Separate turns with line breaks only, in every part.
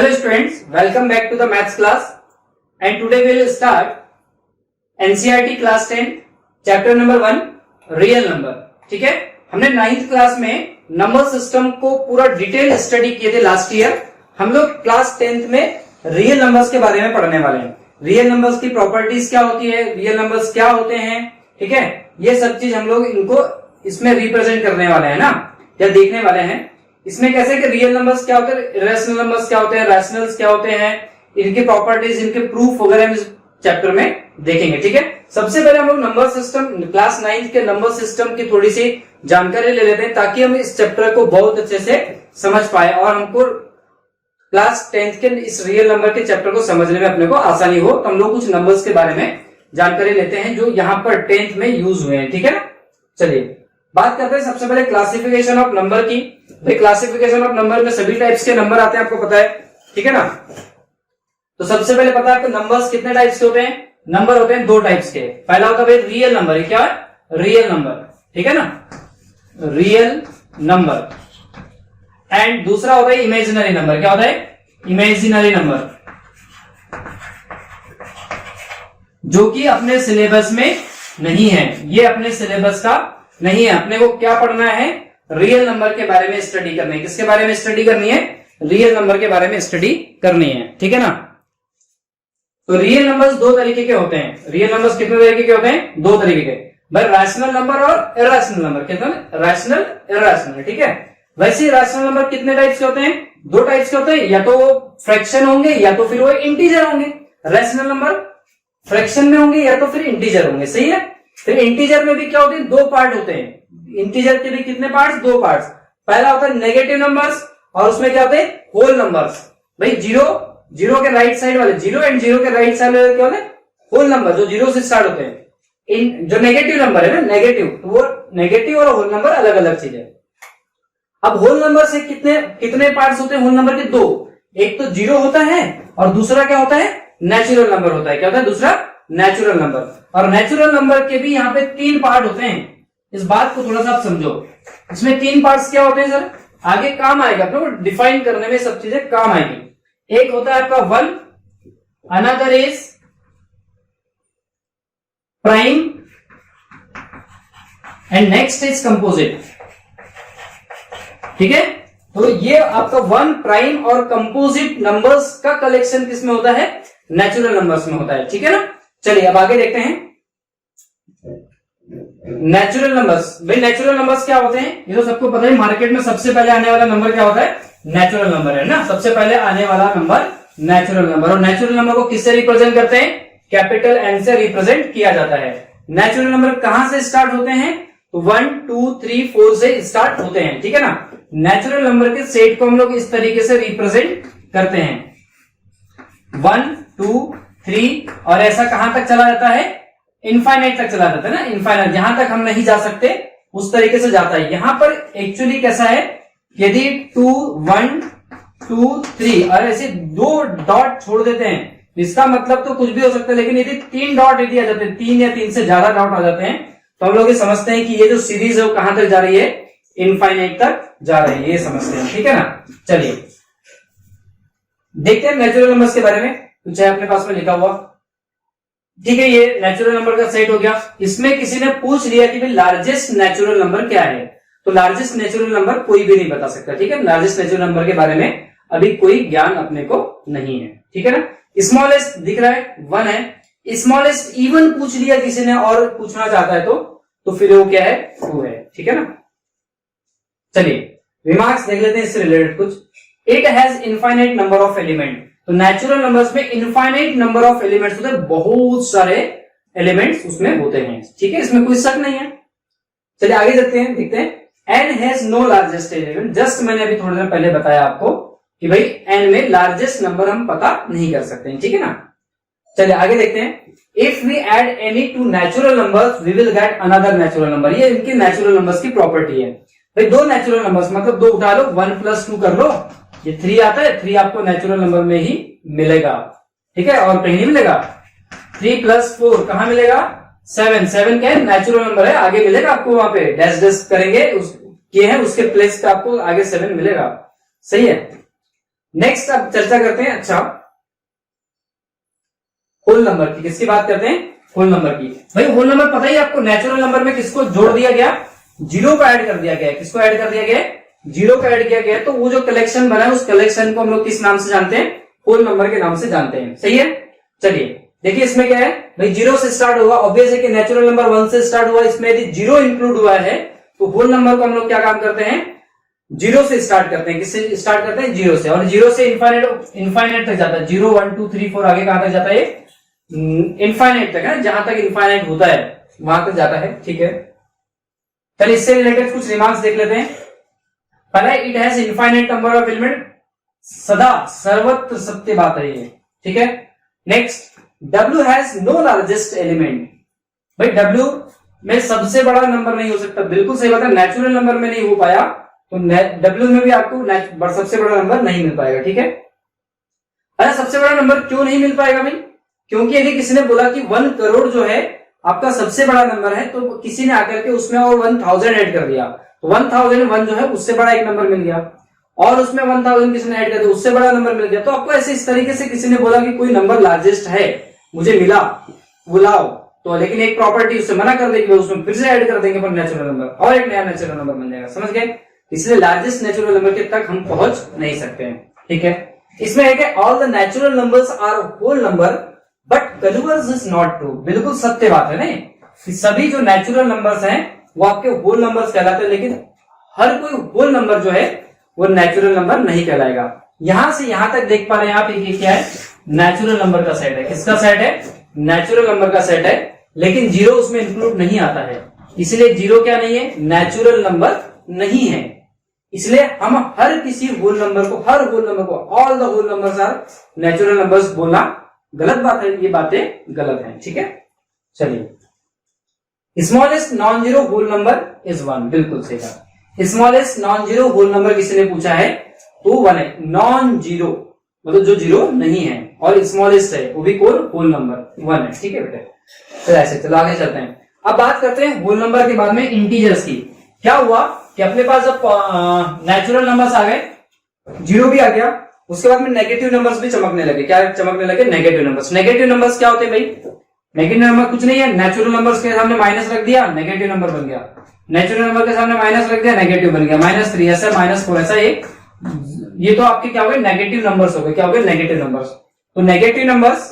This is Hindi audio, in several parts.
Hello students, welcome back to the maths class and today we will start NCERT class 10 chapter number 1 real number. ठीक है, हमने 9th क्लास में नंबर सिस्टम को पूरा डिटेल स्टडी किए थे लास्ट ईयर। हम लोग क्लास 10th में रियल नंबर्स के बारे में पढ़ने वाले हैं। रियल नंबर्स की प्रॉपर्टीज क्या होती है, रियल नंबर्स क्या होते हैं, ठीक है, ये सब चीज हम लोग इनको इसमें रिप्रेजेंट करने वाले हैं ना, या देखने वाले हैं। इसमें कैसे कि रियल नंबर्स क्या होते हैं, इरेशनल नंबर्स क्या होते हैं, रैशनल्स क्या होते हैं, इनकी प्रॉपर्टीज, इनके प्रूफ वगैरह हम इस चैप्टर में देखेंगे। ठीक है, सबसे पहले हम लोग नंबर सिस्टम क्लास 9 के नंबर सिस्टम की थोड़ी सी जानकारी ले लेते हैं ताकि हम इस चैप्टर को बहुत अच्छे से समझ पाए और हमको क्लास 10 के इस रियल नंबर के चैप्टर को समझने में अपने को आसानी हो। तो हम लोग कुछ नंबर्स के बारे में जानकारी लेते हैं जो यहाँ पर 10th में यूज हुए हैं। ठीक है ना, चलिए बात करते हैं सबसे पहले क्लासिफिकेशन ऑफ नंबर की। तो क्लासिफिकेशन ऑफ नंबर में सभी टाइप्स के नंबर आते हैं, आपको पता है। ठीक है ना, तो सबसे पहले पता है आपको नंबर्स कितने टाइप्स के होते हैं। नंबर होते हैं दो टाइप्स के। पहला होता है रियल नंबर, ये क्या है, रियल नंबर, ठीक है ना, रियल नंबर। एंड दूसरा होता है इमेजिनरी नंबर। क्या होता है, इमेजिनरी नंबर, जो कि अपने सिलेबस में नहीं है। ये अपने सिलेबस का नहीं है। अपने को क्या पढ़ना है, रियल नंबर के बारे में स्टडी करनी है। किसके बारे में स्टडी करनी है, रियल नंबर के बारे में स्टडी करनी है। ठीक है ना, तो रियल नंबर्स दो तरीके के होते हैं। रियल नंबर्स कितने तरीके के होते हैं, दो तरीके के भाई, रैशनल नंबर और इरेशनल नंबर। कितने, रैशनल इरेशनल। ठीक है, वैसे रैशनल नंबर कितने टाइप्स के होते हैं, दो टाइप्स के होते हैं, या तो वो फ्रैक्शन होंगे या तो फिर वो इंटीजर होंगे। रैशनल नंबर फ्रैक्शन में होंगे या तो फिर इंटीजर होंगे, सही है। फिर इंटीजर में भी क्या होते हैं, दो पार्ट होते हैं। इंटीजर के भी कितने पार्ट्स, दो पार्ट्स। पहला होता है नेगेटिव नंबर्स और उसमें क्या होते हैं, होल नंबर्स। भाई जीरो, जीरो के राइट साइड वाले जीरो एंड जीरो के राइट साइड वाले क्या होते हैं, होल नंबर, जो जीरो से स्टार्ट होते हैं। इन जो नेगेटिव नंबर है ना, नेगेटिव, तो वो नेगेटिव और होल नंबर अलग अलग चीज है। अब होल नंबर से कितने कितने पार्ट्स होते हैं, होल नंबर के दो। एक तो जीरो होता है और दूसरा क्या होता है, नेचुरल नंबर होता है। क्या होता है, दूसरा नेचुरल नंबर। और नेचुरल नंबर के भी यहाँ पे तीन पार्ट होते हैं। इस बात को थोड़ा सा आप समझो। इसमें तीन पार्ट्स क्या होते हैं सर, आगे काम आएगा, अपने को डिफाइन करने में सब चीजें काम आएगी। एक होता है आपका one, another is prime and next is composite. ठीक है, तो ये आपका वन, प्राइम और कंपोजिट नंबर्स का कलेक्शन किसमें होता है, नेचुरल नंबर्स में होता है। ठीक है ना, चलिए अब आगे देखते हैं नेचुरल नंबर्स। भाई नेचुरल नंबर्स क्या होते हैं, ये तो सबको पता है। मार्केट में सबसे पहले आने वाला नंबर क्या होता है, नेचुरल नंबर है ना। सबसे पहले आने वाला नंबर नेचुरल नंबर। और नेचुरल नंबर को किससे रिप्रेजेंट करते हैं, कैपिटल एन से रिप्रेजेंट किया जाता है। नेचुरल नंबर कहां से स्टार्ट होते हैं, तो 1 2 3 4 से स्टार्ट होते हैं। ठीक है ना, नेचुरल नंबर के सेट को हम लोग इस तरीके से रिप्रेजेंट करते हैं, 1 2 3, और ऐसा कहां तक चला जाता है, इनफाइनाइट तक चला जाता है ना। इनफाइनाइट, जहां तक हम नहीं जा सकते उस तरीके से जाता है। यहां पर एक्चुअली कैसा है, यदि 2 1 2 3 और ऐसे दो डॉट छोड़ देते हैं, इसका मतलब तो कुछ भी हो सकता है। लेकिन यदि तीन डॉट यदि आ जाते हैं, तीन या तीन से ज्यादा डॉट आ जाते हैं, तो हम लोग ये समझते हैं कि ये जो सीरीज है वो कहां तक जा रही है, इनफाइनाइट तक जा रही है, ये समझते हैं। ठीक है ना, चलिए देखते हैं नेचुरल नंबर्स के बारे में। कुछ है अपने पास में लिखा हुआ, ठीक है, ये नेचुरल नंबर का सेट हो गया। इसमें किसी ने पूछ लिया कि भाई लार्जेस्ट नेचुरल नंबर क्या है, तो लार्जेस्ट नेचुरल नंबर कोई भी नहीं बता सकता। ठीक है, लार्जेस्ट नेचुरल नंबर के बारे में अभी कोई ज्ञान अपने को नहीं है। ठीक है ना, स्मॉलेस्ट दिख रहा है 1 है, स्मॉलेस्ट इवन पूछ लिया किसी ने और पूछना चाहता है तो फिर वो क्या है, 2 है। ठीक है ना, चलिए रिमार्क्स देख लेते हैं इससे रिलेटेड कुछ। It has infinite number of element. तो नेचुरल नंबर्स में इनफाइनाइट नंबर ऑफ एलिमेंट्स होते हैं, बहुत सारे एलिमेंट्स उसमें होते हैं। ठीक है, इसमें कोई शक नहीं है। चलिए आगे देखते हैं। N has no largest element. Just मैंने अभी थोड़ी देर पहले बताया आपको कि भाई एन में लार्जेस्ट नंबर हम पता नहीं कर सकते हैं। ठीक है ना, चलिए आगे देखते हैं। If we add any two natural numbers we will get another natural number. ये इनके नेचुरल नंबर्स की प्रॉपर्टी है। भाई दो नेचुरल नंबर्स मतलब दो उठा लो, 1 + 2 कर लो, ये 3 आता है, 3 आपको नेचुरल नंबर में ही मिलेगा। ठीक है, और कहीं नहीं मिलेगा। 3 + 4 कहां मिलेगा, 7। 7 क्या है, नेचुरल नंबर है, आगे मिलेगा आपको, वहां पे डैश डैश करेंगे किए हैं उसके प्लेस पे आपको आगे 7 मिलेगा। सही है, नेक्स्ट अब चर्चा करते हैं, अच्छा होल नंबर की। किसकी बात करते हैं? होल नंबर की। भाई होल नंबर पता ही आपको, नेचुरल नंबर में किसको जोड़ दिया गया? जीरो को ऐड कर दिया गया। किसको ऐड कर दिया गया? जीरो को ऐड किया गया। तो वो जो कलेक्शन बना है उस कलेक्शन को हम लोग किस नाम से जानते हैं? होल नंबर के नाम से जानते हैं। सही है। चलिए देखिए इसमें क्या है भाई, जीरो से स्टार्ट होगा, ऑब्वियस है कि नेचुरल नंबर 1 से स्टार्ट हुआ, इसमें यदि जीरो इंक्लूड हुआ है तो होल नंबर को हम लोग क्या काम करते हैं? जीरो से स्टार्ट करते हैं। किससे स्टार्ट करते हैं? जीरो से। और जीरो से इनफाइनाइट तक जाता है। 0 1 2 3 4 आगे कहां तक जाता है? इनफाइनाइट तक है, जहां तक इनफाइनाइट होता है वहां तक जाता है। ठीक है, चलिए इससे रिलेटेड कुछ रिमार्क्स देख लेते हैं। पहला, it has infinite number of element. सदा सर्वत्र सत्य बात है ये। ठीक है। Next, W has no largest element. भाई W में सबसे बड़ा नंबर नहीं हो सकता। बिल्कुल सही बात है, नेचुरल नंबर में नहीं हो पाया तो W में भी आपको सबसे बड़ा नंबर नहीं मिल पाएगा। ठीक है। अरे सबसे बड़ा नंबर क्यों नहीं मिल पाएगा भाई? क्योंकि यदि किसी ने बोला कि 1 करोड़ जो है आपका सबसे बड़ा नंबर है, तो किसी ने आकर के उसमें और 1000 ऐड कर दिया, तो 1001 जो है उससे बड़ा एक नंबर मिल गया, और उसमें 1000 किसी ने ऐड कर दिया, उससे बड़ा नंबर मिल गया। तो आपको ऐसे इस तरीके से किसी ने बोला कि कोई नंबर लार्जेस्ट है, मुझे मिला, बुलाओ, तो लेकिन एक प्रॉपर्टी उससे मना कर देगी, उसमें फिर से ऐड कर देंगे पर नेचुरल नंबर, और एक नया नेचुरल नंबर बन जाएगा। समझ गए? इसलिए लार्जेस्ट नेचुरल नंबर के तक हम पहुंच नहीं सकते हैं। ठीक है। इसमें है कि all the natural numbers are whole number but converse is not true. बिल्कुल सत्य बात है नहीं कि सभी जो नेचुरल नंबर्स हैं वो आपके होल नंबर्स कहलाते हैं, लेकिन हर कोई होल नंबर जो है वो नेचुरल नंबर नहीं कहलाएगा। यहां से यहां तक देख पा रहे हैं आप, ये क्या है? नेचुरल नंबर का सेट है। किसका सेट है? नेचुरल नंबर का सेट है, लेकिन जीरो उसमें इंक्लूड नहीं आता है, इसलिए जीरो क्या नहीं है? नेचुरल नंबर नहीं है। इसलिए हम हर किसी होल नंबर को, हर होल नंबर को, all the whole numbers are natural numbers बोलना गलत बात है, ये बातें गलत हैं। ठीक है। चलिए, smallest non zero whole number is 1। बिल्कुल सही बात। Smallest non zero whole number किसी ने पूछा है तो 1 है। नॉन जीरो मतलब जो जीरो नहीं है, और स्मॉलेस्ट है वो भी होल नंबर 1 है। ठीक है बेटा, चलो ऐसे चलो आगे चलते हैं। अब बात करते हैं होल नंबर के बाद में इंटीजर्स की। क्या हुआ कि अपने पास जब नेचुरल नंबर्स आ गए, जीरो भी आ गया, उसके बाद में नेगेटिव नंबर्स भी चमकने लगे। क्या चमकने लगे? Negative numbers. नेगेटिव नंबर्स क्या होते हैं भाई? नेगेटिव नंबर कुछ नहीं है, नेचुरल नंबर्स के सामने माइनस रख दिया, नेगेटिव नंबर बन गया। नेचुरल नंबर के सामने माइनस रख दिया, नेगेटिव बन गया। -3 ऐसा, -4 ऐसा, ये तो आपके क्या हो गए? नेगेटिव नंबर्स हो गए। क्या हो गए? Negative numbers. तो नेगेटिव नंबर्स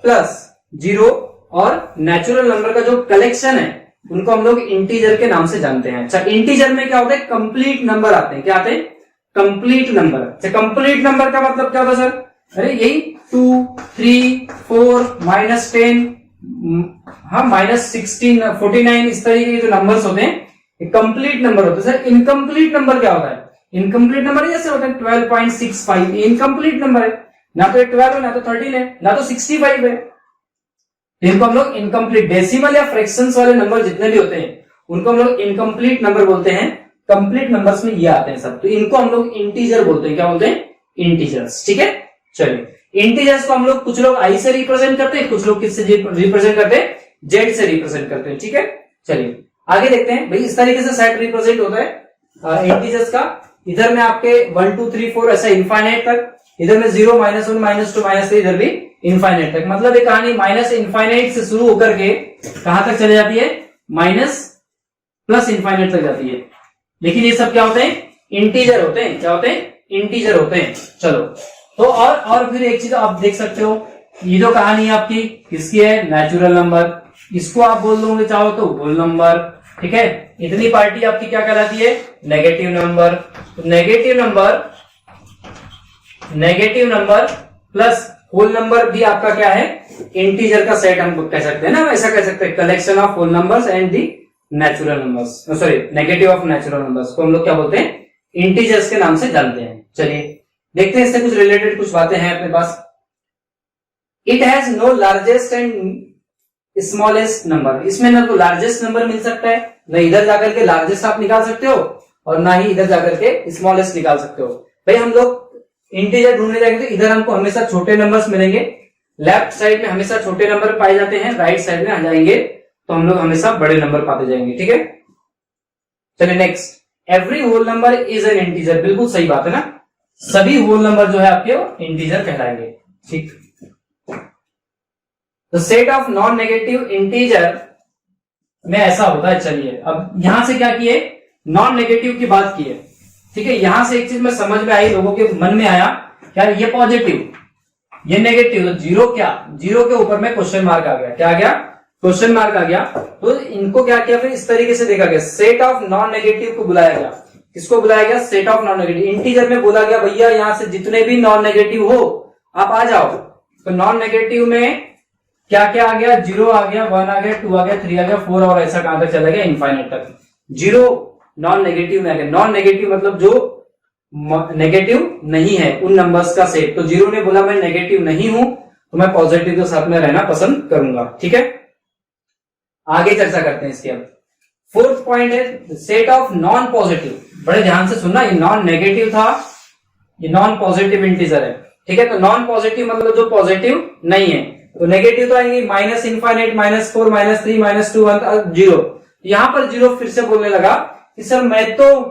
प्लस जीरो और नेचुरल नंबर का जो कलेक्शन है उनको हम लोग इंटीजर के नाम से जानते हैं। अच्छा, इंटीजर में क्या होता है? कंप्लीट नंबर आते हैं। क्या आते हैं? Complete number. अच्छा, कंप्लीट नंबर का मतलब क्या होता है सर? अरे यही 2 3 4 -10, हाँ -16 49, इस तरीके के जो नंबर्स होते हैं ये कंप्लीट नंबर होते हैं। सर इनकम्प्लीट नंबर क्या होता है? इनकम्प्लीट नंबर जैसे होता है 12.65, इनकम्प्लीट नंबर है, ना तो 12 है, ना तो 13 है, ना तो 65 है। इनको हम लोग इनकम्प्लीट, डेसिमल या फ्रैक्शंस वाले नंबर जितने भी होते हैं उनको हम लोग इनकम्प्लीट नंबर बोलते हैं। कंप्लीट नंबर्स में ये आते हैं सब, तो इनको हम लोग इंटीजर बोलते हैं। क्या बोलते हैं? इंटीजर्स। ठीक है। चलिए, इंटीजर्स को हम लोग, कुछ लोग आई से रिप्रेजेंट करते हैं, कुछ लोग किससे रिप्रेजेंट करते हैं? जेड से रिप्रेजेंट करते हैं। ठीक है। चलिए आगे देखते हैं। भाई इस तरीके से सेट रिप्रेजेंट होता है इंटीजर्स का। इधर में आपके 1 2 3 4 ऐसा इनफाइनाइट तक, इधर में 0 -1 -2 -3, इधर भी इनफाइनाइट तक। मतलब ये कहानी माइनस इनफाइनाइट से शुरू होकर के कहां तक चले जाती है? माइनस प्लस इनफाइनाइट तक जाती है। लेकिन ये सब क्या होते हैं? इंटीजर होते हैं। क्या होते हैं? इंटीजर होते हैं। चलो, तो और फिर एक चीज आप देख सकते हो, ये जो कहानी है आपकी किसकी है? Natural number. इसको आप बोल दोगे चाहो तो होल नंबर। ठीक है। इतनी पार्टी आपकी क्या कहलाती है? Negative number. तो negative number plus whole number भी आपका क्या है? इंटीजर का सेट हम कह सकते हैं ना, ऐसा कह सकते हैं। Collection of whole numbers and the natural numbers, sorry negative of natural numbers को हम लोग क्या बोलते हैं? इंटीजर्स के नाम से जानते हैं। चलिए देखते हैं, इससे कुछ रिलेटेड कुछ बातें हैं अपने पास। It has no largest and smallest number. इसमें ना तो लार्जेस्ट नंबर मिल सकता है, ना इधर जाकर के लार्जेस्ट आप निकाल सकते हो, और ना ही इधर जाकर के स्मॉलेस्ट निकाल सकते हो। भाई हम लोग इंटीजर ढूंढने जाएंगे तो इधर हमको हमेशा छोटे नंबर्स मिलेंगे, लेफ्ट साइड में हमेशा छोटे नंबर पाए जाते हैं, राइट साइड में आ जाएंगे तो हम लोग हमेशा बड़े नंबर पाते जाएंगे। ठीक है। चलिए next, every whole number is an integer. बिल्कुल सही बात है ना, सभी होल नंबर जो है आपके इंटीजर कहलाएंगे। ठीक, तो set of non negative integer में ऐसा होता है। चलिए अब यहां से क्या किए, नॉन नेगेटिव की बात की है। ठीक है, यहां से एक चीज में समझ में आई, लोगों के मन में आया क्या ये पॉजिटिव ये नेगेटिव, तो जीरो क्या, जीरो के ऊपर में क्वेश्चन मार्क आ गया। क्या आ गया, क्वेश्चन मार्क आ गया। तो इनको क्या किया, फिर इस तरीके से देखा गया, सेट ऑफ नॉन नेगेटिव को बुलाया गया। किसको बुलाया गया, set of non negative. Integer में बोला गया भैया यहां से जितने भी नॉन नेगेटिव हो आप आ जाओ। तो नॉन नेगेटिव में क्या क्या आ गया, 0 आ गया, 1 आ गया, 2 आ गया, 3 आ गया, 4 और ऐसा कहां तक चला गया, इनफाइनाइट तक। 0 नॉन नेगेटिव में आ गया। नॉन नेगेटिव मतलब जो नेगेटिव नहीं है उन नंबर्स का सेट। तो 0 ने बोला मैं नेगेटिव नहीं हूं तो मैं पॉजिटिव के साथ में रहना पसंद करूंगा। ठीक है, आगे चर्चा करते हैं इसके। अब फोर्थ पॉइंट है सेट ऑफ नॉन पॉजिटिव। बड़े ध्यान से सुनना, ये नॉन नेगेटिव था, ये नॉन पॉजिटिव इंटीजर है। ठीक है, तो नॉन पॉजिटिव मतलब जो पॉजिटिव नहीं है। तो नेगेटिव तो आएंगे माइनस इनफाइनाइट, -4, -3, -2, 1, 0। यहां पर 0 फिर से बोलने लगा कि सर मैं तो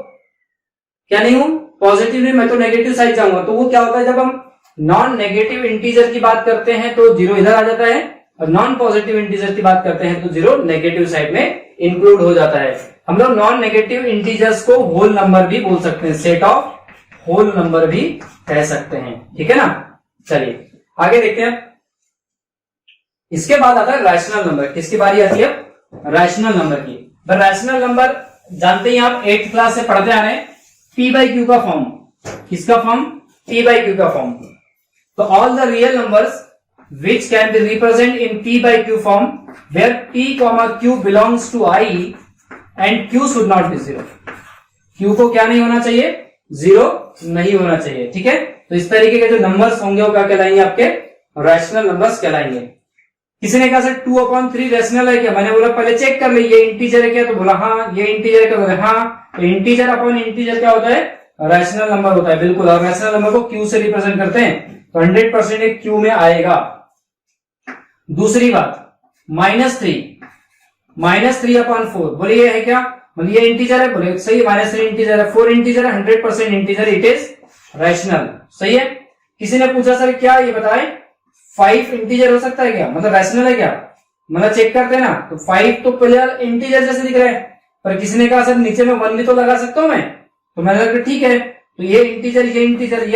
क्या नहीं हूं, पॉजिटिव नहीं, मैं तो नेगेटिव साइड जाऊंगा। तो वो क्या होता है, जब हम नॉन नेगेटिव इंटीजर की बात करते हैं तो 0 इधर आ जाता है, और नॉन पॉजिटिव इंटीजर की बात करते हैं तो 0 नेगेटिव साइड में इंक्लूड हो जाता है। हम लोग नॉन नेगेटिव इंटीजर्स को होल नंबर भी बोल सकते हैं, सेट ऑफ होल नंबर भी कह सकते हैं। ठीक है ना, चलिए आगे देखते हैं। इसके बाद आता है रैशनल नंबर। किसकी बारी आती है, रैशनल नंबर की। रैशनल नंबर जानते ही आप 8th क्लास से पढ़ते आ रहे हैं, P by Q का फॉर्म। किसका फॉर्म, P by Q का फॉर्म। तो all the real numbers which can be represented in P by Q form where P, Q belongs to I and Q should not be 0। Q को क्या नहीं होना चाहिए, 0 नहीं होना चाहिए। ठीक है, तो इस तरीके के जो नंबर्स होंगे वो क्या कहलाएंगे, आपके रैशनल नंबर्स कहलाएंगे। किसी ने कहा सर 2/3 रैशनल है क्या, मैंने बोला पहले चेक कर ली, ये इंटीजर है क्या, तो बोला हाँ ये इंटीजर है, तो बोला हाँ। तो इंटीजर अपॉन इंटीजर क्या होता है, रैशनल नंबर होता है, बिल्कुल। और रैशनल नंबर को Q से रिप्रेजेंट करते हैं तो 100% Q में आएगा। दूसरी बात -3/4, बोले ये है क्या, बोले ये इंटीजर है, बोले सही है, -3 इंटीजर है, 4 इंटीजर है, 100% इंटीजर, इट इज रैशनल। सही है। किसी ने पूछा सर क्या ये बताए 5 इंटीजर हो सकता है क्या, मतलब रैशनल है क्या, मतलब चेक करते हैं ना। तो 5 तो पहले इंटीजर जैसे दिख रहा है, पर किसी ने कहा सर नीचे में 1 भी तो लगा सकता हूं मैं, तो मैंने कहा ठीक है, तो ये इंटीजर ये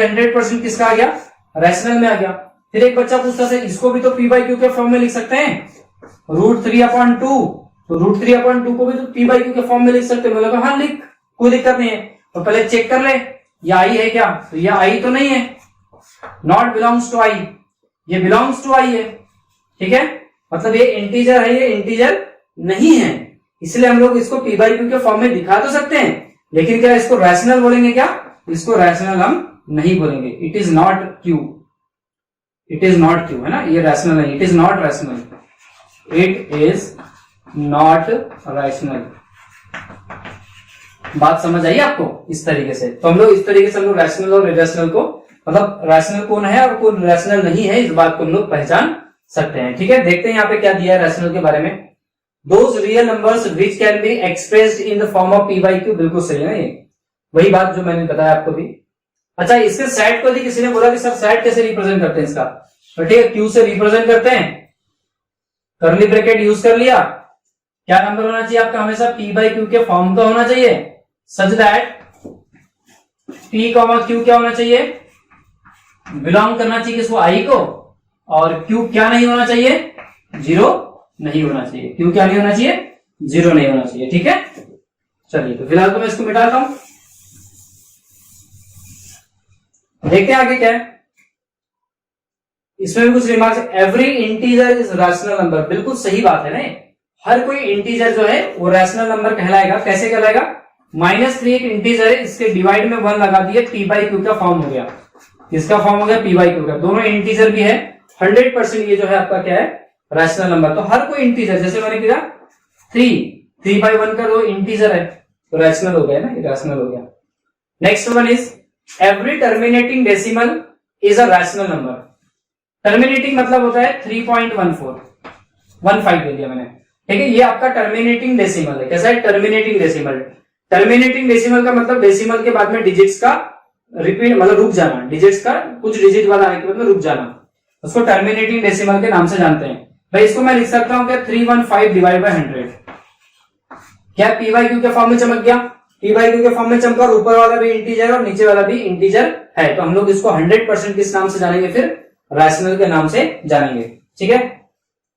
100% किसका आ गया, रैशनल में आ गया। फिर एक बच्चा पूछता है इसको भी तो P by Q के फॉर्म में लिख सकते हैं, √3/2, तो √3/2 को भी तो P by Q के फॉर्म में लिख सकते हैं। मतलब हाँ लिख, कोई दिक्कत नहीं है। तो पहले चेक कर ले ये आई है क्या, तो ये आई तो नहीं है, नॉट बिलोंग्स टू आई, ये बिलोंग्स टू आई है। ठीक है, मतलब ये इंटीजर है, ये इंटीजर नहीं है, इसलिए हम लोग इसको P by Q के फॉर्म में दिखा तो सकते हैं, लेकिन क्या इसको रैशनल बोलेंगे क्या, इसको रैशनल हम नहीं बोलेंगे। It is not Q, it is not Q, है ना, ये रैशनल नहीं, it is not rational, it is not rational. बात समझ आई आपको इस तरीके से। तो हम लोग इस तरीके से हम लोग रैशनल और इरेशनल को, मतलब रैशनल कौन है और कौन रैशनल नहीं है, इस बात को हम लोग पहचान सकते हैं। ठीक है, देखते हैं यहाँ पे क्या दिया है रैशनल के बारे में। Those real numbers which can be expressed in the form of P by Q, बिल्कुल सही है ना, ये वही बात जो मैंने बताया आपको भी। अच्छा, इसके सेट को किसी ने बोला कि सर सेट कैसे रिप्रेजेंट करते हैं इसका, तो ठीक है Q से रिप्रेजेंट करते हैं, कर्ली ब्रैकेट यूज कर लिया। क्या नंबर होना चाहिए आपका, हमेशा P by Q के फॉर्म का होना चाहिए, सच दैट P, Q क्या होना चाहिए, बिलोंग करना चाहिए किसको, I को, और Q क्या नहीं होना चाहिए, 0 नहीं होना चाहिए। Q क्या नहीं होना चाहिए, 0 नहीं होना चाहिए। ठीक है, चलिए तो फिलहाल तो मैं इसको मिटाता हूं, देखते हैं आगे क्या है। इसमें भी कुछ remarks, every integer is rational number, बिल्कुल सही बात है ना, हर कोई इंटीजर जो है वो रैशनल नंबर कहलाएगा। कैसे कहलाएगा, -3 एक इंटीजर है, इसके डिवाइड में 1 लगा दिए, P by Q का फॉर्म हो गया, इसका फॉर्म हो गया P by Q का, दोनों इंटीजर भी है, 100% ये जो है आपका क्या है, रैशनल नंबर। तो हर कोई इंटीजर, जैसे मैंने किया 3/1 का 2 इंटीजर है, तो रैशनल हो गया ना, ये रैशनल हो गया। Next one is every terminating decimal is a rational number. Terminating मतलब होता है 3.15 ले लिया मैंने, ठीक है, ये आपका टर्मिनेटिंग डेसिमल है। कैसा है, टर्मिनेटिंग डेसिमल। टर्मिनेटिंग डेसिमल का मतलब डेसिमल के बाद में डिजिट्स का रिपीट मतलब रुक जाना, डिजिट्स का कुछ डिजिट वाला आने के बाद में रुक जाना, उसको टर्मिनेटिंग डेसिमल के नाम से जानते हैं। भाई इसको मैं लिख सकता हूं क्या 315 डिवाइड बाय 100, क्या पी बाई क्यू के फॉर्म में चमक गया, पी बाई क्यू के फॉर्म में चमका, और ऊपर वाला भी इंटीजर और नीचे वाला भी इंटीजर है, तो हम लोग इसको 100% किस नाम से जानेंगे, फिर रैशनल के नाम से जानेंगे। ठीक है,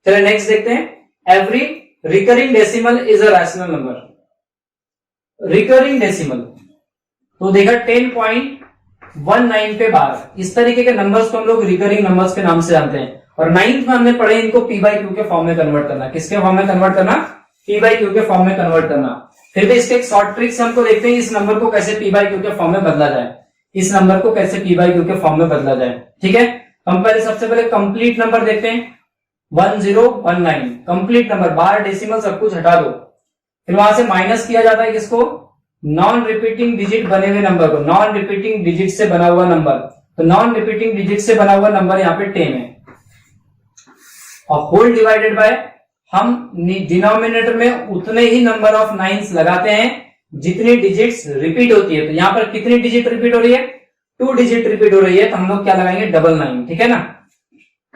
चलिए नेक्स्ट देखते हैं। Every recurring decimal is a rational number. Recurring decimal तो देखा 10.19 पे 12, इस तरीके के नंबर्स को हम लोग रिकरिंग नंबर्स के नाम से जानते हैं। और 9th में हमने पढ़े इनको पी बाई क्यू के फॉर्म में कन्वर्ट करना। किसके फॉर्म में कन्वर्ट करना, पी बाई क्यू के फॉर्म में कन्वर्ट करना। फिर भी इसके एक शॉर्ट ट्रिक से हमको देखते हैं इस नंबर को कैसे पी बाई क्यू के फॉर्म में बदला जाए, इस नंबर को कैसे पी बाई क्यू के फॉर्म में बदला जाए। ठीक है, हम पहले सबसे पहले कंप्लीट नंबर देखते हैं 1019, कंप्लीट नंबर, बार डेसिमल सब कुछ हटा दो, फिर वहां से माइनस किया जाता है किसको, नॉन रिपीटिंग डिजिट बने हुए नंबर को, नॉन रिपीटिंग डिजिट से बना हुआ नंबर, तो नॉन रिपीटिंग डिजिट से बना हुआ नंबर यहाँ पे 10 है, और होल डिवाइडेड बाय, हम डिनोमिनेटर में उतने ही नंबर ऑफ नाइन्स लगाते हैं जितनी डिजिट्स रिपीट होती है। तो यहाँ पर कितनी डिजिट रिपीट हो रही है, 2 डिजिट रिपीट हो रही है, तो हम लोग क्या लगाएंगे, 99। ठीक है ना,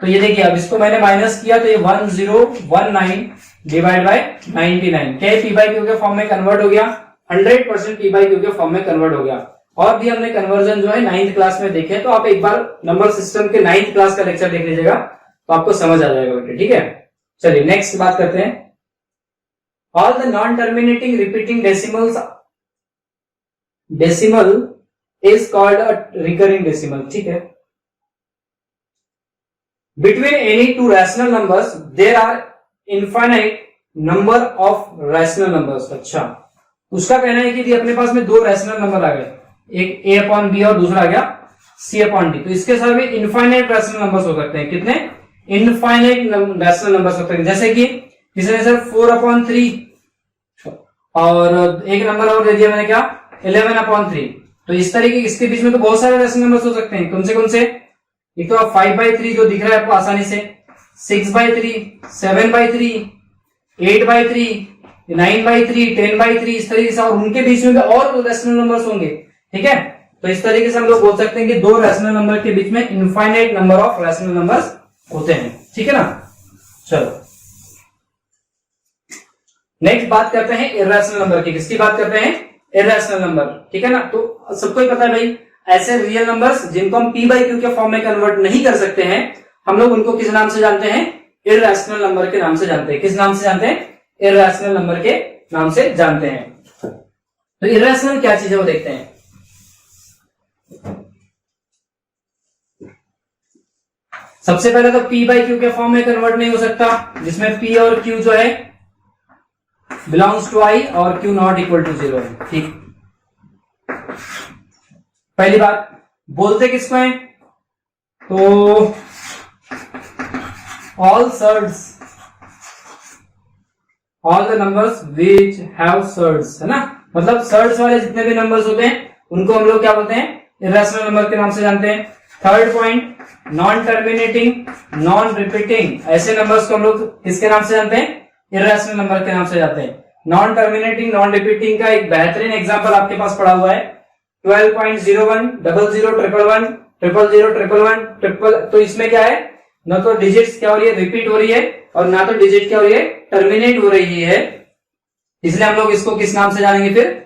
तो ये देखिए अब इसको मैंने माइनस किया तो ये 1019 डिवाइड बाय 99 क्या पी बाई क्यू के फॉर्म में कन्वर्ट हो गया, 100% पी बाई क्यू के फॉर्म में कन्वर्ट हो गया। और भी हमने कन्वर्जन जो है 9th क्लास में देखे, तो आप एक बार नंबर सिस्टम के 9th क्लास का लेक्चर देख लीजिएगा तो आपको समझ आ जाएगा बेटे। ठीक है, चलिए नेक्स्ट बात करते हैं। All the non terminating repeating decimal is called a recurring decimal. ठीक है, between any two rational numbers there are infinite number of rational numbers. अच्छा, उसका कहना है कि यदि अपने पास में 2 रैशनल नंबर आ गए, एक a अपॉन बी और दूसरा आ गया c अपॉन डी, तो इसके साथ में इनफाइनाइट रैशनल नंबर्स हो सकते हैं। कितने, इनफाइनाइट रैशनल नंबर्स हो सकते हैं। जैसे कि किसी ने सर 4/3 और एक नंबर और दे दिया मैंने क्या 11/3, तो इस तरीके इसके बीच में तो बहुत सारे रैशनल नंबर्स हो सकते हैं। कौन से, एक तो 5/3 जो दिख रहा है आपको आसानी से, 6/3, 7/3, 8/3, 9/3, 10/3, इस तरीके से, और उनके बीच में भी और रैशनल नंबर्स होंगे। ठीक है, तो इस तरीके से हम लोग बोल सकते हैं कि 2 रैशनल नंबर के बीच में infinite number of rational numbers होते हैं। ठीक है ना, चलो नेक्स्ट बात करते हैं इर्रेशनल नंबर की। किसकी बात करते हैं, इर्रेशनल नंबर। ठीक है ना, तो सबको ही पता है भाई, ऐसे रियल नंबर्स जिनको हम पी बाई क्यू के फॉर्म में कन्वर्ट नहीं कर सकते हैं, हम लोग उनको किस नाम से जानते हैं, इर्रेशनल नंबर के नाम से जानते हैं। किस नाम से जानते हैं, इर्रेशनल नंबर के नाम से जानते हैं। तो इर्रेशनल क्या चीज है वो देखते हैं। सबसे पहले तो पी बाई क्यू के फॉर्म में कन्वर्ट नहीं हो सकता, जिसमें पी और क्यू जो है बिलोंग्स टू आई और क्यू नॉट इक्वल टू 0 है। ठीक, पहली बात, बोलते किसको है, तो all surds, all the numbers which have surds, है ना, मतलब सर्ड्स वाले जितने भी नंबर्स होते हैं उनको हम लोग क्या बोलते हैं, इर्रेशनल नंबर के नाम से जानते हैं। Third point, non terminating, non repeating, ऐसे नंबर्स को हम लोग किसके नाम से जानते हैं, इर्रेशनल नंबर के नाम से जानते हैं। नॉन टर्मिनेटिंग, नॉन रिपीटिंग का एक बेहतरीन एग्जांपल आपके पास पड़ा हुआ है, 12.01, 00, 111, 000, तो इसमें क्या है, ना तो डिजिट्स क्या हो रही है, रिपीट हो रही है, और ना तो डिजिट क्या हो रही है, टर्मिनेट हो रही है, इसलिए हम लोग इसको किस नाम से जानेंगे, फिर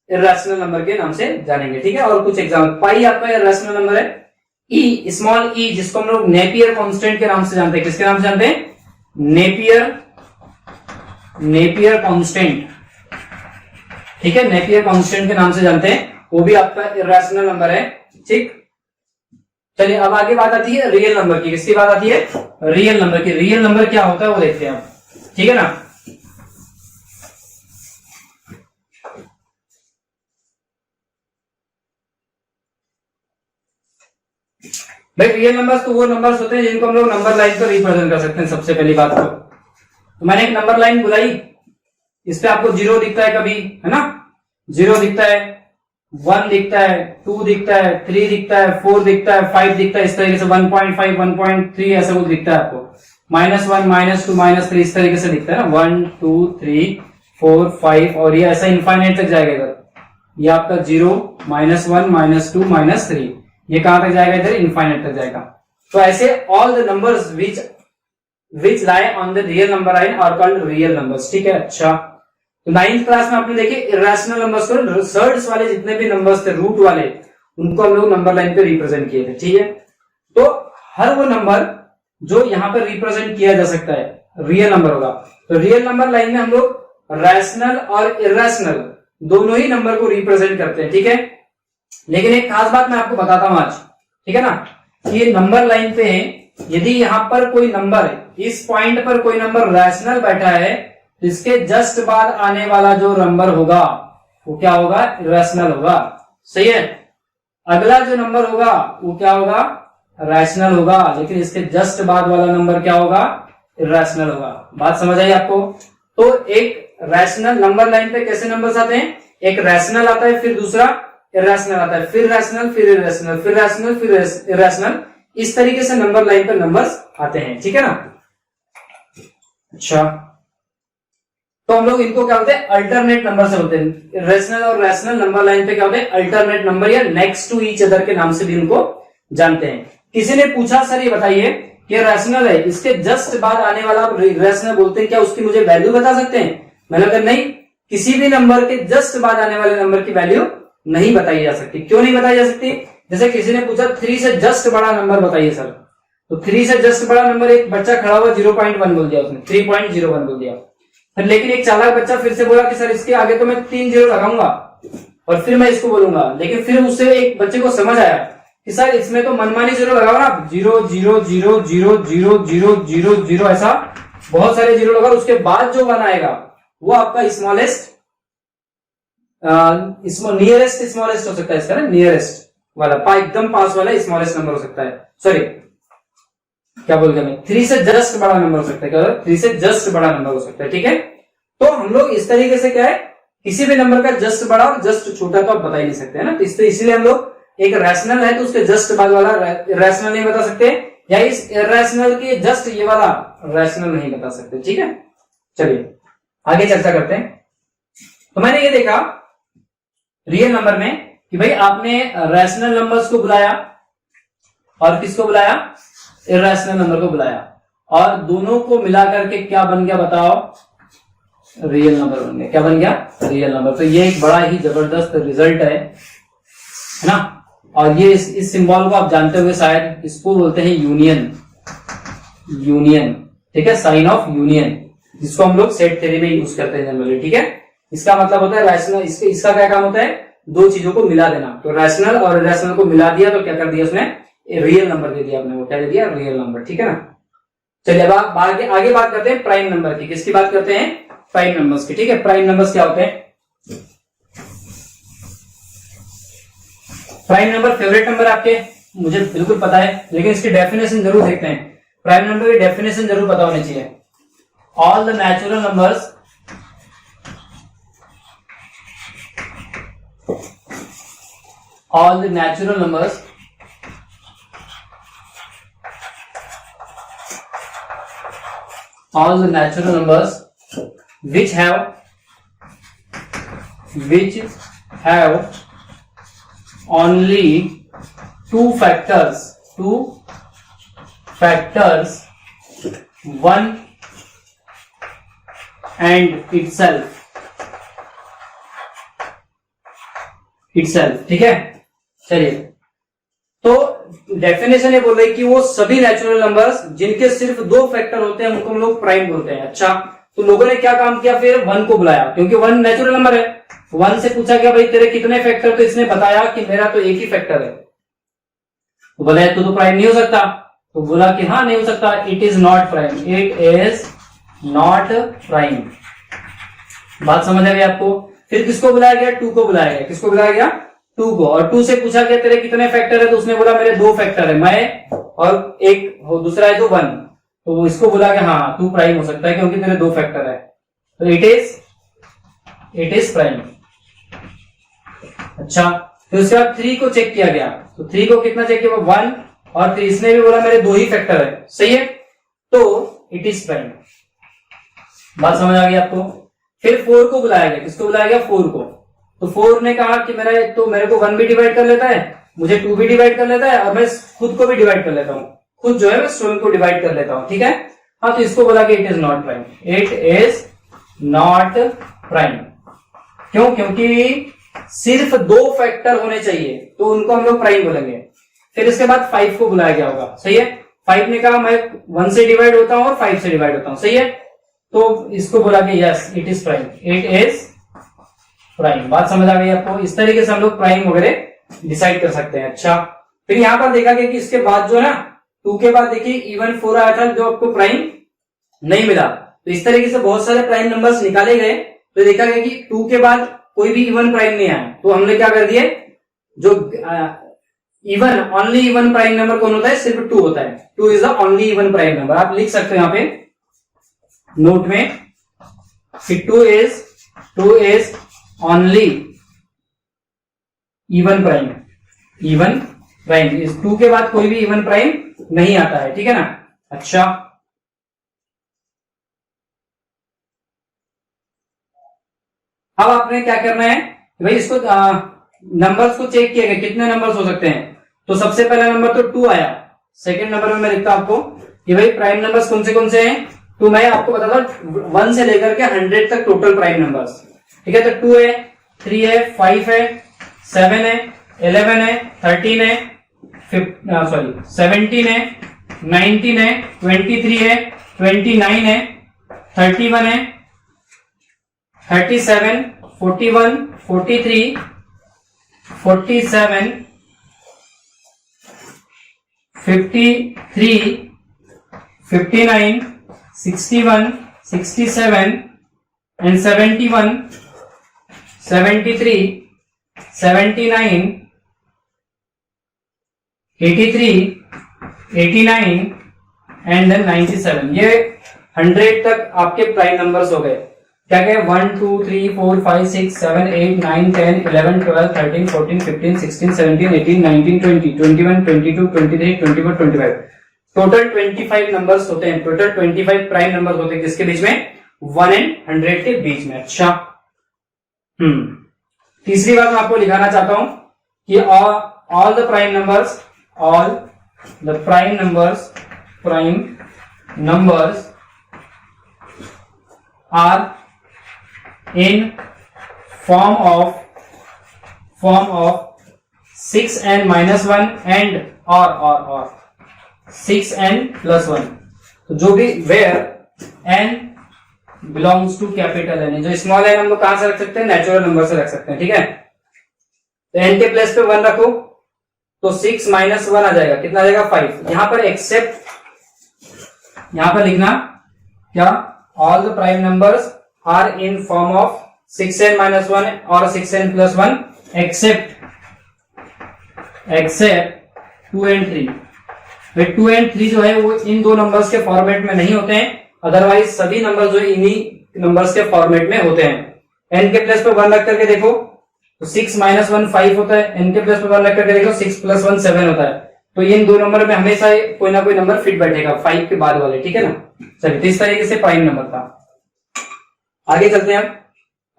इर्रेशनल नंबर के नाम से जानेंगे। ठीक है, और कुछ एग्जाम्पल, पाई आपका इर्रेशनल नंबर है, ई, स्मॉल ई, जिसको हम लोग नेपियर कांस्टेंट के नाम से जानते हैं। किसके नाम से जानते हैं, नेपियर कांस्टेंट। ठीक है, नेपियर कांस्टेंट के नाम से जानते हैं, वो भी आपका इर्रेशनल नंबर है। ठीक, चलिए अब आगे बात आती है रियल नंबर की। किसकी बात आती है, रियल नंबर की। रियल नंबर क्या होता है वो देखते हैं आप। ठीक है ना, भाई रियल नंबर्स तो वो नंबर्स होते हैं जिनको हम लोग नंबर लाइन पर रिप्रेजेंट कर सकते हैं। सबसे पहली बात तो मैंने एक नंबर लाइन बुलाई, इस पे आपको 0 दिखता है कभी, है ना, 0 दिखता है, 1 दिखता है, 2 दिखता है, 3 दिखता है, 4 दिखता है, 5 दिखता है, इस तरीके से 1.5, 1.3 ऐसा कुछ दिखता है आपको, -1, -2, -3 इस तरीके से दिखता है ना, 1, 2, 3, 4, 5, और ये ऐसा इनफाइनाइट तक जाएगा इधर। ये आपका 0, -1 -2 -3, ये कहां तक जाएगा, इधर इनफाइनाइट तक जाएगा। तो ऐसे all the numbers which lie on the real number line are called real numbers. ठीक है, अच्छा तो 9th क्लास में आपने देखे इरेशनल नंबर्स को, सर्ड्स वाले जितने भी नंबर्स थे रूट वाले, उनको हम लोग नंबर लाइन पे रिप्रेजेंट किए थे। ठीक है, तो हर वो नंबर जो यहाँ पर रिप्रेजेंट किया जा सकता है रियल नंबर होगा। तो रियल नंबर लाइन में हम लोग रैशनल और इरेशनल दोनों ही नंबर को रिप्रेजेंट करते हैं। ठीक है, लेकिन एक खास बात मैं आपको बताता हूं आज, ठीक है ना, कि ये नंबर लाइन पे यदि यहां पर कोई नंबर, इस पॉइंट पर कोई नंबर रैशनल बैठा है, तो इसके जस्ट बाद आने वाला जो नंबर होगा वो क्या होगा, इरेशनल होगा। सही है, अगला जो नंबर होगा वो क्या होगा, रैशनल होगा, लेकिन इसके जस्ट बाद वाला नंबर क्या होगा, इरेशनल होगा। बात समझ आई आपको? तो एक रैशनल नंबर लाइन पे कैसे नंबर्स आते हैं, एक रैशनल आता है, फिर दूसरा इरेशनल आता है, फिर रैशनल, फिर इरेशनल, फिर रैशनल, फिर इरेशनल, इस तरीके से नंबर लाइन पर नंबर्स आते हैं। ठीक है ना, अच्छा तो हम लोग इनको क्या बोलते हैं, अल्टरनेट नंबर से बोलते हैं। रेशनल और रैशनल नंबर लाइन पे क्या होते हैं, अल्टरनेट नंबर या नेक्स्ट टू ईच अदर के नाम से भी इनको जानते हैं। किसी ने पूछा सर ये बताइए कि रैशनल है, इसके जस्ट बाद आने वाला रैशनल बोलते हैं, क्या उसकी मुझे वैल्यू बता सकते हैं? मैंने कहा नहीं, किसी भी नंबर के जस्ट बाद आने वाले नंबर की वैल्यू नहीं बताई जा सकती। क्यों नहीं बताई जा सकती? जैसे किसी ने पूछा 3 से जस्ट बड़ा नंबर बताइए सर, तो 3 से जस्ट बड़ा नंबर, एक बच्चा खड़ा हुआ 0.1 बोल दिया उसने, 3.01 बोल दिया। फिर लेकिन एक चालाक बच्चा फिर से बोला कि सर इसके आगे तो मैं 3 0 लगाऊंगा और फिर मैं इसको बोलूंगा। लेकिन फिर उससे एक बच्चे को समझ आया कि सर इसमें तो मनमानी 0 लगाओ ना, 0 0 0 0 0 0 0 0, ऐसा बहुत सारे 0 लगाओ, उसके बाद जो 1 आएगा वो आपका स्मॉलेस्ट नियरेस्ट स्मॉलेस्ट हो सकता है, इसका ना नियरेस्ट वाला एकदम पास वाला स्मॉलेस्ट नंबर हो सकता है। सॉरी क्या बोल गया मैं, 3 से जस्ट बड़ा नंबर हो सकता है, क्या 3 से जस्ट बड़ा नंबर हो सकता है। ठीक है, तो हम लोग इस तरीके से क्या है, किसी भी नंबर का जस्ट बड़ा और जस्ट छोटा तो आप बता ही नहीं सकते है ना, तो इसलिए हम लोग एक रैशनल है तो उसके जस्ट बाद वाला रैशनल नहीं बता सकते, या इस इरेशनल के जस्ट ये वाला रैशनल नहीं बता सकते। ठीक है, चलिए आगे चर्चा करते हैं। तो मैंने ये देखा रियल नंबर में कि भाई आपने रैशनल नंबर्स को बुलाया और किसको बुलाया, इरेशनल नंबर को बुलाया, और दोनों को मिला करके क्या बन गया बताओ, रियल नंबर बन गया। क्या बन गया, रियल नंबर। तो ये एक बड़ा ही जबरदस्त रिजल्ट है ना। और ये इस सिंबल को आप जानते हुए शायद, इसको बोलते हैं यूनियन, यूनियन, ठीक है, साइन ऑफ यूनियन, जिसको हम लोग सेट थ्योरी में यूज करते हैं जनरली। ठीक है, इसका मतलब होता है रैशनल, इसका क्या काम होता है, दो चीजों को मिला देना। तो रैशनल और इरेशनल को मिला दिया तो क्या कर दिया उसने, रियल नंबर दे दिया आपने, वो क्या दे दिया, रियल नंबर। ठीक है ना, चलिए अब आप आगे बात करते हैं प्राइम नंबर की। किसकी बात करते हैं, प्राइम नंबर्स की। ठीक है, प्राइम नंबर्स क्या होते हैं, प्राइम नंबर फेवरेट नंबर आपके, मुझे बिल्कुल पता है, लेकिन इसकी डेफिनेशन जरूर देखते हैं। प्राइम नंबर की डेफिनेशन जरूर पता होनी चाहिए। All the natural numbers all the natural numbers which have only two factors, one and itself। ठीक है, चलिए तो डेफिनेशन ये बोल रही है कि वो सभी नेचुरल नंबर्स जिनके सिर्फ 2 फैक्टर होते हैं उनको हम लोग प्राइम बोलते हैं। अच्छा, तो लोगों ने क्या काम किया, फिर 1 को बुलाया, क्योंकि 1 नेचुरल नंबर है। 1 से पूछा गया भाई तेरे कितने फैक्टर, तो इसने बताया कि मेरा तो एक ही फैक्टर है। तो बोला तो प्राइम नहीं हो सकता, तो बोला कि हाँ नहीं हो सकता, it is not prime, it is not prime. बात समझ आ गई आपको। फिर किसको बुलाया गया, 2 को बुलाया गया। किसको बुलाया गया, 2 को। और 2 से पूछा गया तेरे कितने फैक्टर है, तो उसने बोला मेरे 2 फैक्टर है, मैं और एक दूसरा है तो 1। तो इसको बोला कि हाँ 2 प्राइम हो सकता है क्योंकि तेरे 2 फैक्टर है, तो इट इज प्राइम। अच्छा, फिर उसके बाद 3 को चेक किया गया, तो 3 को कितना चेक किया, 1 और 3, इसने भी बोला मेरे 2 ही फैक्टर है, सही है, तो इट इज प्राइम। बात समझ आ गई आपको। फिर 4 को बुलाया गया। किसको बुलाया गया, 4 को। तो 4 ने कहा कि मेरे को 1 भी डिवाइड कर लेता है, मुझे 2 भी डिवाइड कर लेता है, और मैं खुद को भी डिवाइड कर लेता हूं, खुद जो है मैं स्वयं को डिवाइड कर लेता हूं, ठीक है। हाँ, तो इसको बोला कि it is not prime, it is not prime. क्यों? क्योंकि सिर्फ 2 फैक्टर होने चाहिए तो उनको हम लोग प्राइम बोलेंगे। फिर इसके बाद 5 को बुलाया गया होगा, सही है। 5 ने कहा मैं 1 से डिवाइड होता हूं और 5 से डिवाइड होता हूं, सही है। तो इसको बोला कि yes it is prime, it is prime. बात समझ आ गई आपको? इस तरीके से हम लोग प्राइम वगैरह डिसाइड कर सकते हैं। अच्छा, फिर यहां पर देखा गया कि इसके बाद जो है ना 2 के बाद देखिए इवन 4 आया था जो आपको प्राइम नहीं मिला। तो इस तरीके से बहुत सारे प्राइम नंबर्स निकाले गए, तो देखा गया कि 2 के बाद कोई भी इवन प्राइम नहीं आया, तो हमने क्या कर दिए, जो even only even prime number कौन होता है, सिर्फ 2 होता है। 2 is the only even prime number. आप लिख सकते हो यहां पे नोट में कि 2 is only even prime, even prime. इस 2 के बाद कोई भी इवन प्राइम नहीं आता है, ठीक है ना। अच्छा, अब आपने क्या करना है भाई, इसको नंबर्स को चेक किया गया कितने नंबर्स हो सकते हैं। तो सबसे पहला नंबर तो 2 आया। सेकंड नंबर में मैं लिखता हूं आपको कि भाई प्राइम नंबर्स कौन से हैं। तो मैं आपको बताता हूं 1 से लेकर के 100 तक टोटल प्राइम नंबर्स, ठीक है। तो 2 है, 3 है, 5 है, 7 है, 11 है, 13 है, 17 है, 19 है, 23 है, 29 है, 31 है, 37, 41, 43, 47, 53, 59, 61, 67 and 71, 73, 79, 83, 89 एंड देन 97। ये 100 तक आपके प्राइम नंबर्स हो गए। क्या क्या? 1 2 3 4 5 6 7 8 9 10 11 12 13 14 15 16 17 18 19 20 21 22 23 24 25। टोटल 25 नंबर्स होते हैं, टोटल 25 प्राइम नंबर्स होते हैं किसके बीच में, 1 एंड 100 के बीच में। अच्छा, तीसरी बात मैं आपको लिखाना चाहता हूं कि all the prime numbers, all the prime numbers are in form of 6n minus 1 and or 6n plus 1। तो जो भी where n belongs to capital N, जो स्मॉल n हम लोग कहां से रख सकते हैं, नेचुरल नंबर से रख सकते हैं, ठीक है। तो n के प्लेस पे 1 रखो तो 6 माइनस 1 आ जाएगा, कितना आ जाएगा 5। यहां पर एक्सेप्ट, यहां पर लिखना क्या, all the prime numbers are in form of 6n minus 1 or 6n plus 1 except 2 and 3। 2 and 3 जो है वो इन दो नंबर्स के फॉर्मेट में नहीं होते हैं, अदरवाइज सभी नंबर जो इन्हीं नंबर्स के फॉर्मेट में होते हैं। n के प्लेस पे 1 रख करके देखो तो 6 माइनस 1 5 होता है, n के प्लेस पे 1 रख करके देखो 6 प्लस 1 7 होता है। तो इन दो नंबर में हमेशा कोई ना कोई नंबर फिट बैठेगा 5 के बाद वाले, ठीक है ना। चलिए, तो इस तरीके से प्राइम नंबर था। आगे चलते हैं हम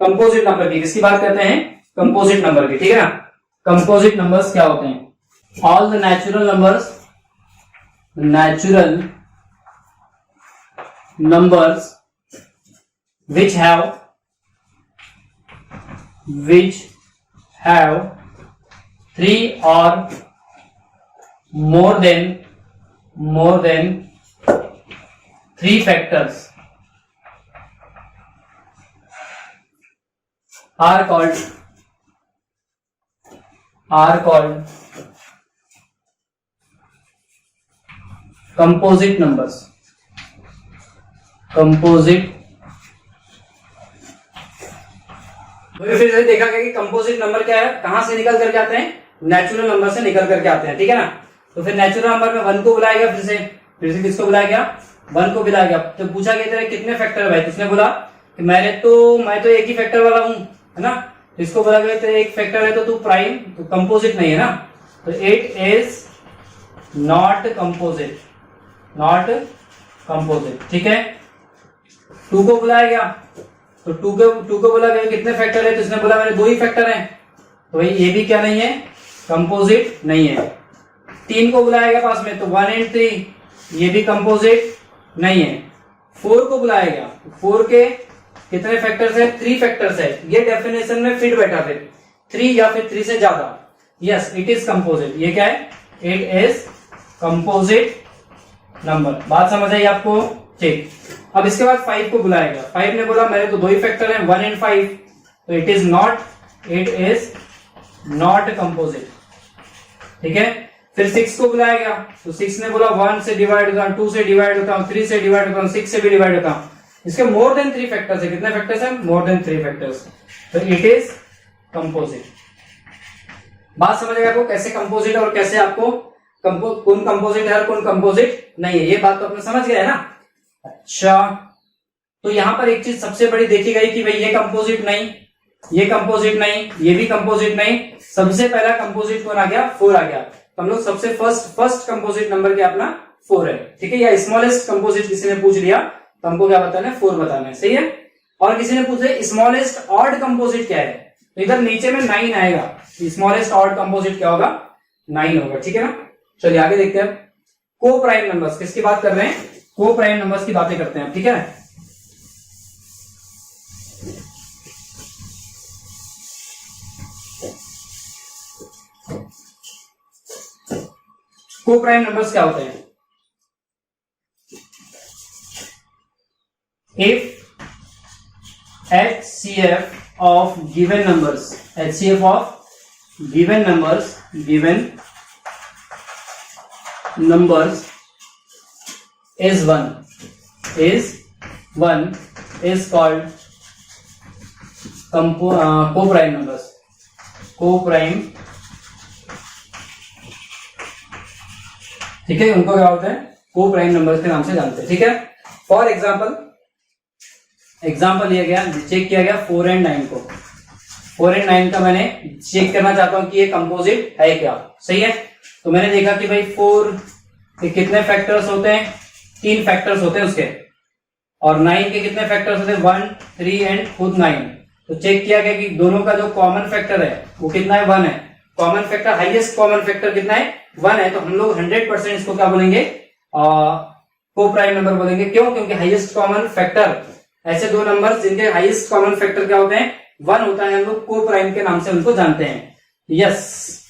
कंपोजिट नंबर की, किसकी बात करते हैं, कंपोजिट नंबर की, ठीक है ना। कंपोजिट नंबर्स क्या होते हैं, all the natural numbers which have 3 or more than 3 factors are called composite numbers। Composite, फिर से देखा गया कि कंपोजिट नंबर क्या है, कहां से निकल करके आते हैं, नेचुरल नंबर से निकल करके आते हैं, ठीक है ना। तो फिर नेचुरल नंबर में 1 को बुलाया गया, फिर से किसको बुलाया गया, 1 को बुलाया गया। तो पूछा गया तेरे कितने फैक्टर है भाई, तो उसने बोला कि मैं तो एक ही फैक्टर वाला हूं, है ना। तो इसको बोला गया तेरे एक फैक्टर है तो तू प्राइम, तो कंपोजिट नहीं है ना। तो इट इज नॉट कंपोजिट, ठीक है। 2 को बुलाया गया तो टू को बोला गया कितने फैक्टर है, तो इसने बोला मेरे 2 ही फैक्टर हैं, तो भाई ये भी क्या नहीं है, कंपोजिट नहीं है। 3 को बुलाएगा पास में, तो 1 and 3, ये भी कंपोजिट नहीं है। 4 को बुलाएगा, 4 के कितने फैक्टर्स है, 3 फैक्टर्स है, ये डेफिनेशन में फिट बैठा फिर 3 या फिर 3 से ज्यादा, यस इट इज कंपोजिट। ये क्या है, इट इज कंपोजिट नंबर। बात समझ आई आपको, ठीक। अब इसके बाद 5 को बुलाएगा, 5 ने बोला मेरे तो 2 ही फैक्टर हैं 1 and 5, तो इट इज नॉट कंपोजिट, ठीक है। फिर 6 को बुलाएगा, तो 6 ने बोला 1 से डिवाइड होता हूं, 2 से डिवाइड होता हूं, 3 से डिवाइड होता हूं, 6 से भी डिवाइड होता हूं, इसके मोर देन 3 फैक्टर्स है, कितने फैक्टर्स है, मोर देन 3 फैक्टर्स, तो इट इज कंपोजिट। बात समझ गए आपको कैसे कंपोजिट और कैसे आपको कौन कंपोजिट है और कौन कंपोजिट नहीं है, ये बात तो आपने समझ गया है ना। अच्छा, तो यहां पर एक चीज सबसे बड़ी देखी गई कि भाई ये कंपोजिट नहीं, ये कंपोजिट नहीं, ये भी कंपोजिट नहीं, सबसे पहला कंपोजिट कौन आ गया, 4 आ गया। तो हम लोग सबसे फर्स्ट कंपोजिट नंबर क्या अपना 4 है, ठीक है। या स्मॉलेस्ट कंपोजिट किसी ने पूछ लिया तो हमको क्या बताना है, 4 बताना है, सही है। और किसी ने पूछा स्मॉलेस्ट ऑड कंपोजिट क्या है, तो इधर नीचे में 9 आएगा, स्मॉलेस्ट ऑड कंपोजिट क्या होगा, 9 होगा, ठीक है ना। चलिए आगे देखते हैं। को प्राइम नंबर्स, किसकी बात कर रहे हैं, को प्राइम नंबर्स की बातें करते हैं, ठीक है। को प्राइम नंबर्स क्या होते हैं, if HCF of given numbers, HCF of given numbers is 1 is called co-prime numbers, co-prime, ठीक है। उनको क्या होता है, को प्राइम नंबर्स के नाम से जानते हैं, ठीक है। फॉर एग्जाम्पल लिया गया, चेक किया गया 4 and 9 को, 4 and 9 का मैंने चेक करना चाहता हूं कि ये कंपोजिट है क्या, सही है। तो मैंने देखा कि भाई 4 के कितने फैक्टर्स होते हैं, 3 फैक्टर्स होते हैं उसके, और 9 के कितने फैक्टर्स होते हैं, 1, 3 एंड खुद 9। तो चेक किया गया कि दोनों का जो कॉमन फैक्टर है वो कितना है, 1 है। Common factor, highest common factor कितना है, 1 है। तो हम लोग 100% इसको क्या बोलेंगे, को प्राइम नंबर बोलेंगे। क्यों, क्योंकि हाईएस्ट कॉमन फैक्टर, ऐसे 2 नंबर जिनके हाईएस्ट कॉमन फैक्टर क्या होते हैं, 1 होता है, हम लोग को प्राइम के नाम से उनको जानते हैं, yes.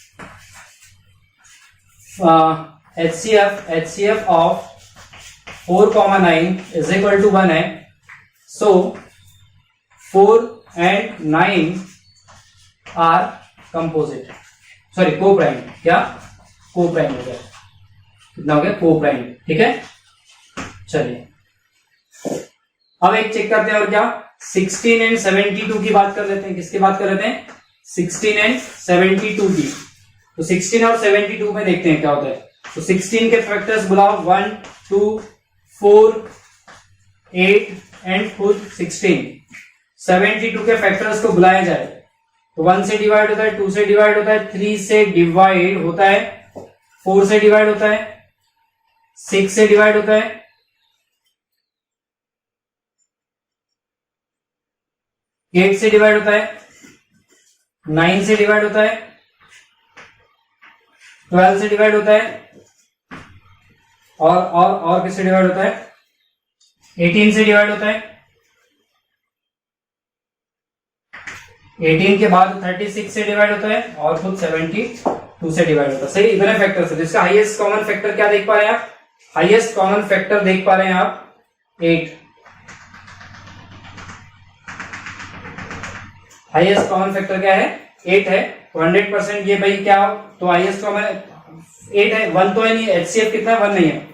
HCF of 4,9 is equal to 1 है, so 4 and 9 are composite, sorry को प्राइम, क्या को प्राइम हो गया, कितना हो गया, को प्राइम, ठीक है। चलिए अब एक चेक करते हैं, और क्या 16 and 72 की बात कर लेते हैं, किसकी बात कर लेते हैं, 16 and 72 की। तो 16 और 72 में देखते हैं क्या होता है। तो 16 के फैक्टर्स बुलाओ, 1, 2, 4, 8 एंड खुद 16। 72 के फैक्टर्स को बुलाया जाए तो 1 से डिवाइड होता है, 2 से डिवाइड होता है, 3 से डिवाइड होता है, 4 से डिवाइड होता है, 6 से डिवाइड होता है, 8 से डिवाइड होता है, 9 से डिवाइड होता है, 12 से डिवाइड होता है, और किससे डिवाइड होता है, 18 से डिवाइड होता है, 18 के बाद 36 से डिवाइड होता है, और खुद 72 से डिवाइड होता है, सही। इतने फैक्टर है, जिसका हाईएस्ट कॉमन फैक्टर क्या देख पा रहे हैं आप, हाईएस्ट कॉमन फैक्टर देख पा रहे हैं आप 8, हाईएस्ट कॉमन फैक्टर क्या है, 8 है। 100% ये भाई क्या, तो हाईएस्ट कॉमन 8 है, 1 तो है नहीं, HCF कितना है, 1 नहीं है।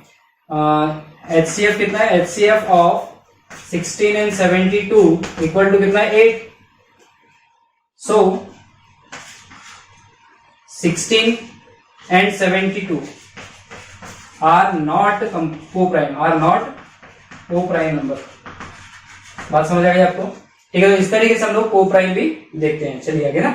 HCF कितना है, HCF of 16 and 72 equal to कितना है, 8। So 16 and 72 are not co-prime, are not co-prime number. बात समझ आ गई आपको, ठीक है। तो इस तरीके से हम लोग को-प्राइम भी देखते हैं। चलिए आगे ना,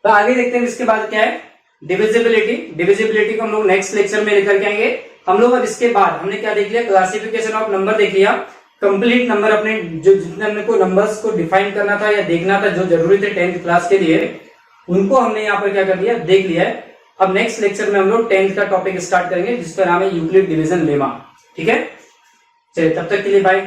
तो आगे देखते हैं इसके बाद क्या है, डिविजिबिलिटी। डिविजिबिलिटी को हम लोग नेक्स्ट लेक्चर में लेकर के आएंगे। हम लोग अब इसके बाद हमने क्या देख लिया, क्लासिफिकेशन ऑफ नंबर देख लिया, कंप्लीट नंबर अपने जो जितने हमने को नंबर्स को डिफाइन करना था या देखना था जो जरूरी थे 10th क्लास के लिए, उनको हमने यहाँ पर क्या कर लिया, देख लिया है। अब नेक्स्ट लेक्चर में हम लोग 10th का टॉपिक स्टार्ट करेंगे जिसका नाम है यूक्लिड डिवीजन लेमा। ठीक है, चलिए तब तक के लिए बाय।